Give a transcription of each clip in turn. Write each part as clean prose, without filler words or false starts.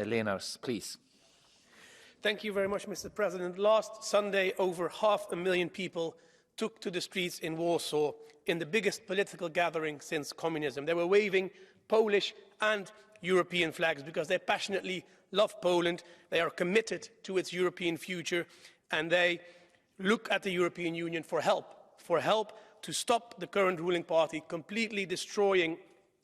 Lenaers, please. Thank you very much, Mr. President. Last Sunday, over 500,000 people took to the streets in Warsaw in the biggest political gathering since communism. They were waving Polish and European flags because they passionately love Poland, they are committed to its European future, and they look at the European Union for help to stop the current ruling party completely destroying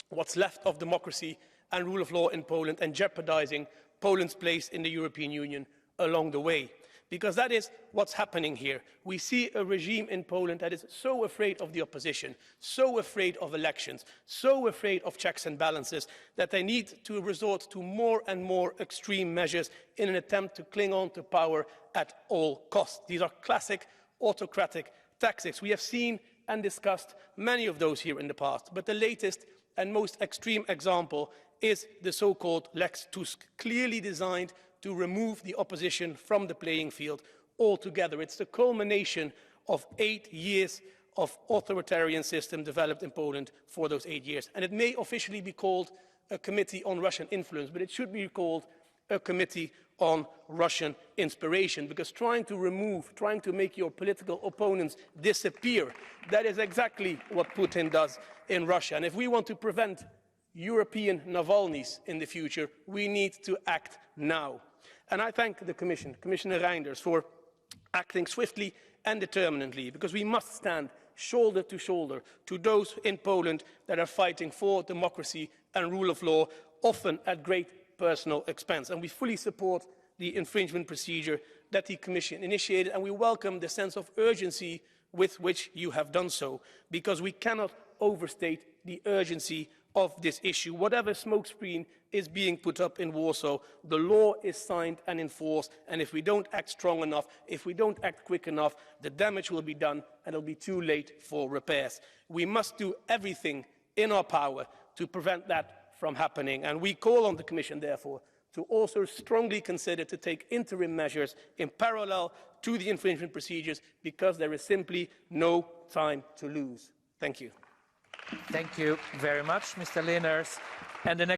what's left of democracy and rule of law in Poland and jeopardizing Poland's place in the European Union along the way. Because that is what's happening here. We see a regime in Poland that is so afraid of the opposition, so afraid of elections, so afraid of checks and balances, that they need to resort to more and more extreme measures in an attempt to cling on to power at all costs. These are classic autocratic tactics. We have seen and discussed many of those here in the past, but the latest and most extreme example is the so-called Lex Tusk, clearly designed to remove the opposition from the playing field altogether. It's the culmination of 8 years of authoritarian system developed in Poland for those 8 years. And it may officially be called a committee on Russian influence, but it should be called a committee on Russian inspiration, because trying to make your political opponents disappear, that is exactly what Putin does in Russia. And if we want to prevent European Navalny's in the future, we need to act now. And I thank the Commission, Commissioner Reinders, for acting swiftly and determinedly, because we must stand shoulder to shoulder to those in Poland that are fighting for democracy and rule of law, often at great personal expense. And we fully support the infringement procedure that the Commission initiated, and we welcome the sense of urgency with which you have done so, because we cannot overstate the urgency of this issue. Whatever smokescreen is being put up in Warsaw, the law is signed and enforced, and if we don't act strong enough, if we don't act quick enough, the damage will be done and it'll be too late for repairs. We must do everything in our power to prevent that from happening, and we call on the Commission, therefore, to also strongly consider to take interim measures in parallel to the infringement procedures, because there is simply no time to lose. Thank you. Thank you very much, Mr. Lenaers. And the next